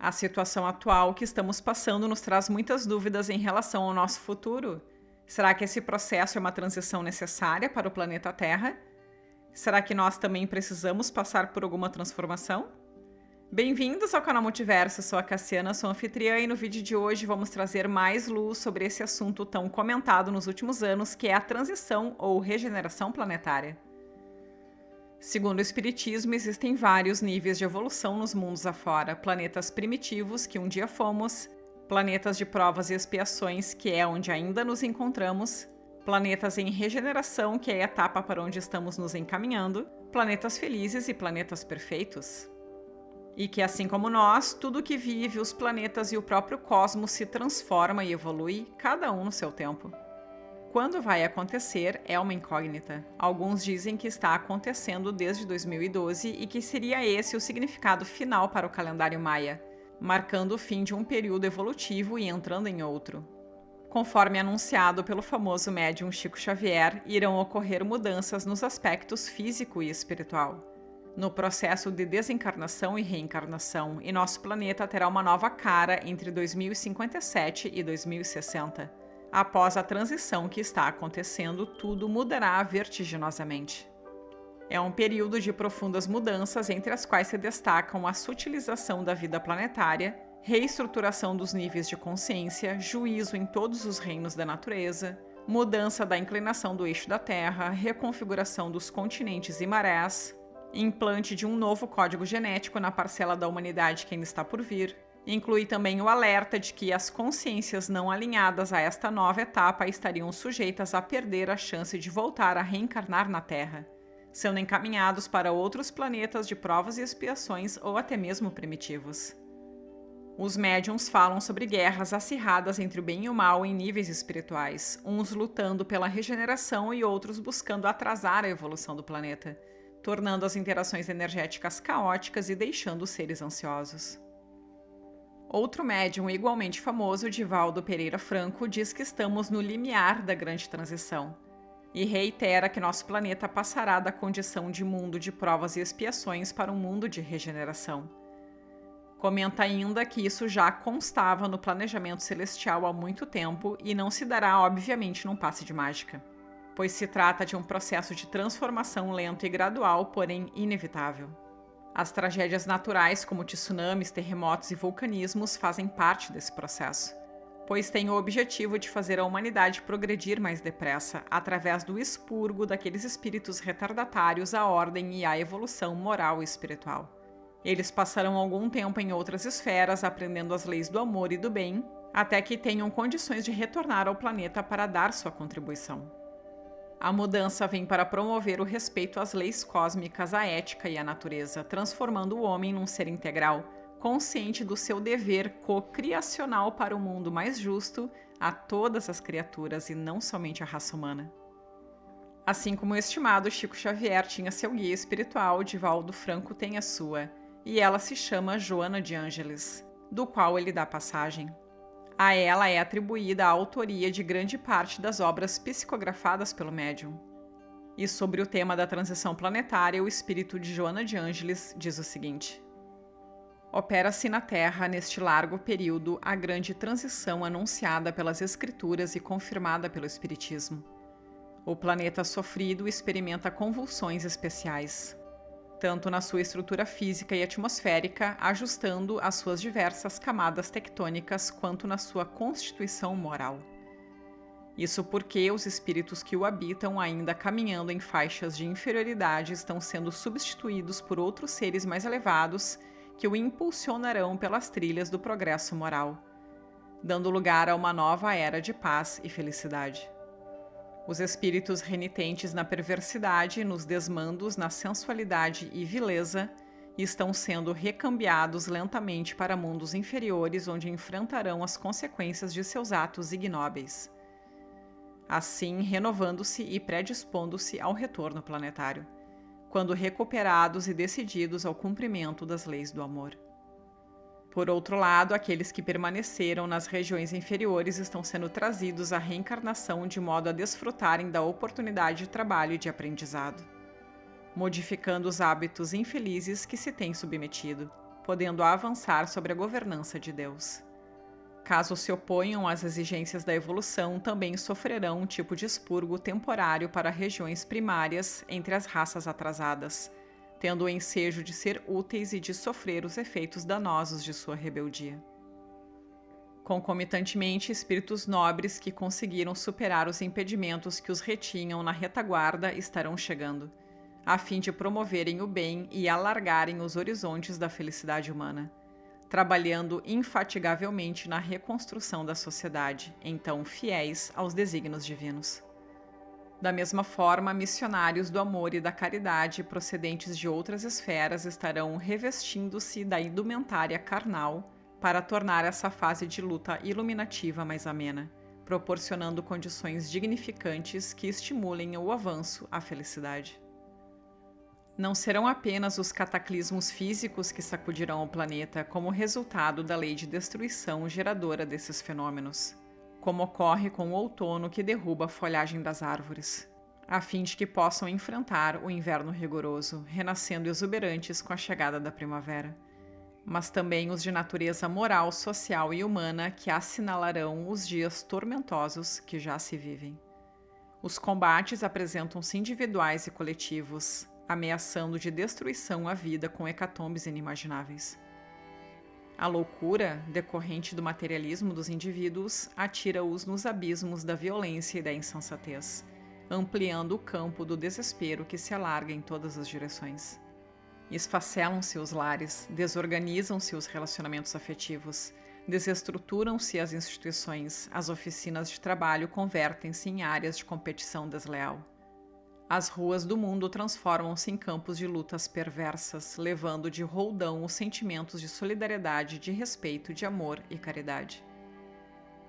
A situação atual que estamos passando nos traz muitas dúvidas em relação ao nosso futuro. Será que esse processo é uma transição necessária para o planeta Terra? Será que nós também precisamos passar por alguma transformação? Bem-vindos ao canal Multiverso, sou a Cassiana, sou anfitriã e no vídeo de hoje vamos trazer mais luz sobre esse assunto tão comentado nos últimos anos, que é a transição ou regeneração planetária. Segundo o Espiritismo, existem vários níveis de evolução nos mundos afora, planetas primitivos, que um dia fomos, planetas de provas e expiações, que é onde ainda nos encontramos, planetas em regeneração, que é a etapa para onde estamos nos encaminhando, planetas felizes e planetas perfeitos. E que, assim como nós, tudo que vive, os planetas e o próprio cosmos se transforma e evolui, cada um no seu tempo. Quando vai acontecer é uma incógnita. Alguns dizem que está acontecendo desde 2012 e que seria esse o significado final para o calendário maia, marcando o fim de um período evolutivo e entrando em outro. Conforme anunciado pelo famoso médium Chico Xavier, irão ocorrer mudanças nos aspectos físico e espiritual, no processo de desencarnação e reencarnação, e nosso planeta terá uma nova cara entre 2057 e 2060. Após a transição que está acontecendo, tudo mudará vertiginosamente. É um período de profundas mudanças, entre as quais se destacam a sutilização da vida planetária, reestruturação dos níveis de consciência, juízo em todos os reinos da natureza, mudança da inclinação do eixo da Terra, reconfiguração dos continentes e marés, implante de um novo código genético na parcela da humanidade que ainda está por vir. Inclui também o alerta de que as consciências não alinhadas a esta nova etapa estariam sujeitas a perder a chance de voltar a reencarnar na Terra, sendo encaminhados para outros planetas de provas e expiações ou até mesmo primitivos. Os médiuns falam sobre guerras acirradas entre o bem e o mal em níveis espirituais, uns lutando pela regeneração e outros buscando atrasar a evolução do planeta, tornando as interações energéticas caóticas e deixando os seres ansiosos. Outro médium igualmente famoso, Divaldo Pereira Franco, diz que estamos no limiar da grande transição e reitera que nosso planeta passará da condição de mundo de provas e expiações para um mundo de regeneração. Comenta ainda que isso já constava no planejamento celestial há muito tempo e não se dará, obviamente, num passe de mágica, pois se trata de um processo de transformação lento e gradual, porém inevitável. As tragédias naturais, como tsunamis, terremotos e vulcanismos, fazem parte desse processo, pois têm o objetivo de fazer a humanidade progredir mais depressa, através do expurgo daqueles espíritos retardatários à ordem e à evolução moral e espiritual. Eles passarão algum tempo em outras esferas, aprendendo as leis do amor e do bem, até que tenham condições de retornar ao planeta para dar sua contribuição. A mudança vem para promover o respeito às leis cósmicas, à ética e à natureza, transformando o homem num ser integral, consciente do seu dever co-criacional para um mundo mais justo a todas as criaturas e não somente a raça humana. Assim como o estimado Chico Xavier tinha seu guia espiritual, Divaldo Franco tem a sua, e ela se chama Joana de Ângeles, do qual ele dá passagem. A ela é atribuída a autoria de grande parte das obras psicografadas pelo médium. E sobre o tema da transição planetária, o espírito de Joana de Ângeles diz o seguinte: opera-se na Terra, neste largo período, a grande transição anunciada pelas Escrituras e confirmada pelo Espiritismo. O planeta sofrido experimenta convulsões especiais, tanto na sua estrutura física e atmosférica, ajustando as suas diversas camadas tectônicas, quanto na sua constituição moral. Isso porque os espíritos que o habitam, ainda caminhando em faixas de inferioridade, estão sendo substituídos por outros seres mais elevados que o impulsionarão pelas trilhas do progresso moral, dando lugar a uma nova era de paz e felicidade. Os espíritos renitentes na perversidade, nos desmandos, na sensualidade e vileza, estão sendo recambiados lentamente para mundos inferiores, onde enfrentarão as consequências de seus atos ignóbeis, assim renovando-se e predispondo-se ao retorno planetário, quando recuperados e decididos ao cumprimento das leis do amor. Por outro lado, aqueles que permaneceram nas regiões inferiores estão sendo trazidos à reencarnação de modo a desfrutarem da oportunidade de trabalho e de aprendizado, modificando os hábitos infelizes que se têm submetido, podendo avançar sobre a governança de Deus. Caso se oponham às exigências da evolução, também sofrerão um tipo de expurgo temporário para regiões primárias entre as raças atrasadas, tendo o ensejo de ser úteis e de sofrer os efeitos danosos de sua rebeldia. Concomitantemente, espíritos nobres que conseguiram superar os impedimentos que os retinham na retaguarda estarão chegando, a fim de promoverem o bem e alargarem os horizontes da felicidade humana, trabalhando infatigavelmente na reconstrução da sociedade, então fiéis aos desígnios divinos. Da mesma forma, missionários do amor e da caridade procedentes de outras esferas estarão revestindo-se da indumentária carnal para tornar essa fase de luta iluminativa mais amena, proporcionando condições dignificantes que estimulem o avanço à felicidade. Não serão apenas os cataclismos físicos que sacudirão o planeta como resultado da lei de destruição geradora desses fenômenos, como ocorre com o outono que derruba a folhagem das árvores, a fim de que possam enfrentar o inverno rigoroso, renascendo exuberantes com a chegada da primavera, mas também os de natureza moral, social e humana que assinalarão os dias tormentosos que já se vivem. Os combates apresentam-se individuais e coletivos, ameaçando de destruição a vida com hecatombes inimagináveis. A loucura, decorrente do materialismo dos indivíduos, atira-os nos abismos da violência e da insensatez, ampliando o campo do desespero que se alarga em todas as direções. Esfacelam-se os lares, desorganizam-se os relacionamentos afetivos, desestruturam-se as instituições, as oficinas de trabalho convertem-se em áreas de competição desleal. As ruas do mundo transformam-se em campos de lutas perversas, levando de roldão os sentimentos de solidariedade, de respeito, de amor e caridade.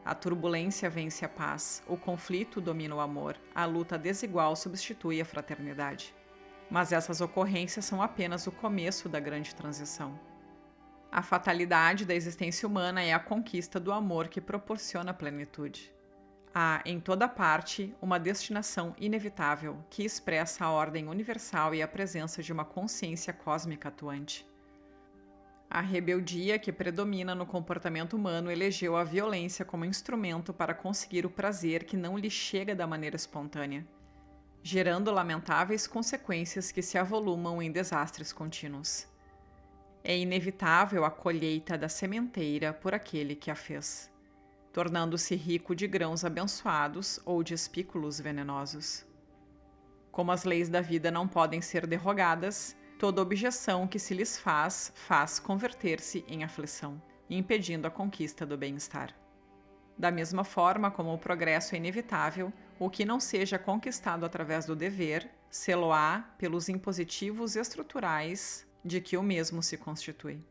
A turbulência vence a paz, o conflito domina o amor, a luta desigual substitui a fraternidade. Mas essas ocorrências são apenas o começo da grande transição. A fatalidade da existência humana é a conquista do amor que proporciona plenitude. Há, em toda parte, uma destinação inevitável que expressa a ordem universal e a presença de uma consciência cósmica atuante. A rebeldia que predomina no comportamento humano elegeu a violência como instrumento para conseguir o prazer que não lhe chega da maneira espontânea, gerando lamentáveis consequências que se avolumam em desastres contínuos. É inevitável a colheita da sementeira por aquele que a fez, tornando-se rico de grãos abençoados ou de espículos venenosos. Como as leis da vida não podem ser derrogadas, toda objeção que se lhes faz converter-se em aflição, impedindo a conquista do bem-estar. Da mesma forma como o progresso é inevitável, o que não seja conquistado através do dever, sê-lo-á pelos impositivos estruturais de que o mesmo se constitui.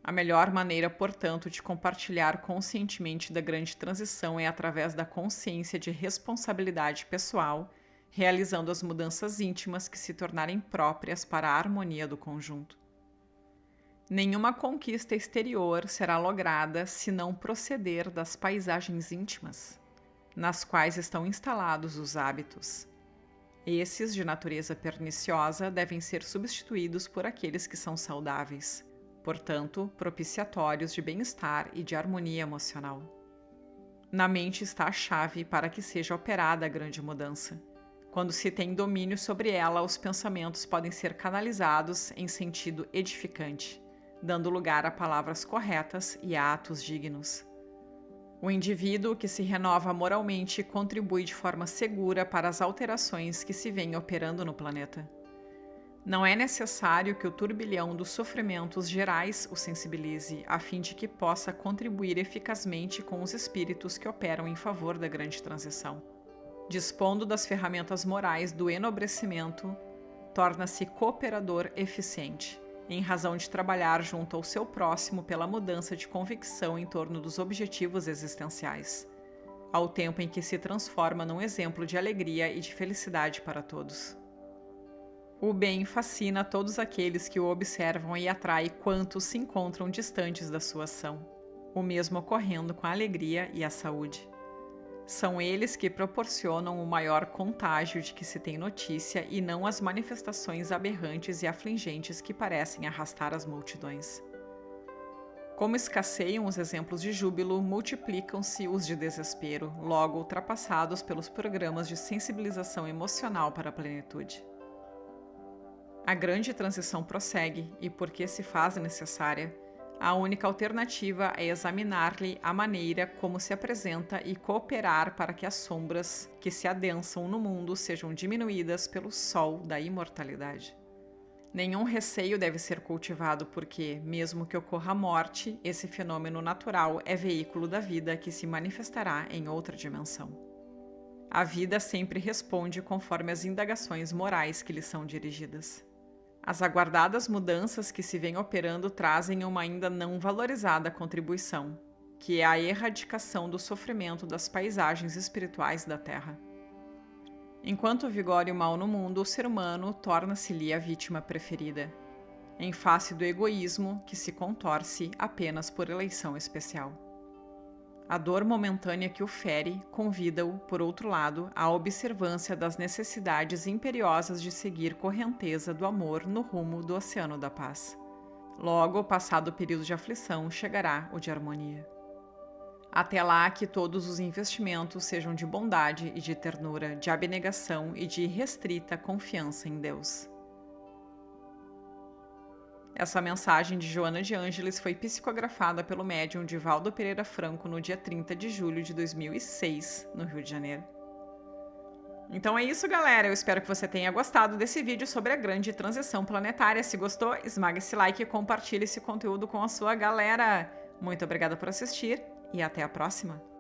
A melhor maneira, portanto, de compartilhar conscientemente da grande transição é através da consciência de responsabilidade pessoal, realizando as mudanças íntimas que se tornarem próprias para a harmonia do conjunto. Nenhuma conquista exterior será lograda se não proceder das paisagens íntimas, nas quais estão instalados os hábitos. Esses, de natureza perniciosa, devem ser substituídos por aqueles que são saudáveis, portanto, propiciatórios de bem-estar e de harmonia emocional. Na mente está a chave para que seja operada a grande mudança. Quando se tem domínio sobre ela, os pensamentos podem ser canalizados em sentido edificante, dando lugar a palavras corretas e a atos dignos. O indivíduo que se renova moralmente contribui de forma segura para as alterações que se vêm operando no planeta. Não é necessário que o turbilhão dos sofrimentos gerais o sensibilize, a fim de que possa contribuir eficazmente com os espíritos que operam em favor da grande transição. Dispondo das ferramentas morais do enobrecimento, torna-se cooperador eficiente, em razão de trabalhar junto ao seu próximo pela mudança de convicção em torno dos objetivos existenciais, ao tempo em que se transforma num exemplo de alegria e de felicidade para todos. O bem fascina todos aqueles que o observam e atrai quantos se encontram distantes da sua ação, o mesmo ocorrendo com a alegria e a saúde. São eles que proporcionam o maior contágio de que se tem notícia e não as manifestações aberrantes e afligentes que parecem arrastar as multidões. Como escasseiam os exemplos de júbilo, multiplicam-se os de desespero, logo ultrapassados pelos programas de sensibilização emocional para a plenitude. A grande transição prossegue e, porque se faz necessária, a única alternativa é examinar-lhe a maneira como se apresenta e cooperar para que as sombras que se adensam no mundo sejam diminuídas pelo sol da imortalidade. Nenhum receio deve ser cultivado porque, mesmo que ocorra a morte, esse fenômeno natural é veículo da vida que se manifestará em outra dimensão. A vida sempre responde conforme as indagações morais que lhe são dirigidas. As aguardadas mudanças que se vêm operando trazem uma ainda não valorizada contribuição, que é a erradicação do sofrimento das paisagens espirituais da Terra. Enquanto vigore o mal no mundo, o ser humano torna-se-lhe a vítima preferida, em face do egoísmo que se contorce apenas por eleição especial. A dor momentânea que o fere convida-o, por outro lado, à observância das necessidades imperiosas de seguir correnteza do amor no rumo do oceano da paz. Logo, passado o período de aflição, chegará o de harmonia. Até lá, que todos os investimentos sejam de bondade e de ternura, de abnegação e de irrestrita confiança em Deus. Essa mensagem de Joana de Ângeles foi psicografada pelo médium Divaldo Pereira Franco no dia 30 de julho de 2006, no Rio de Janeiro. Então é isso, galera. Eu espero que você tenha gostado desse vídeo sobre a grande transição planetária. Se gostou, esmaga esse like e compartilhe esse conteúdo com a sua galera. Muito obrigada por assistir e até a próxima!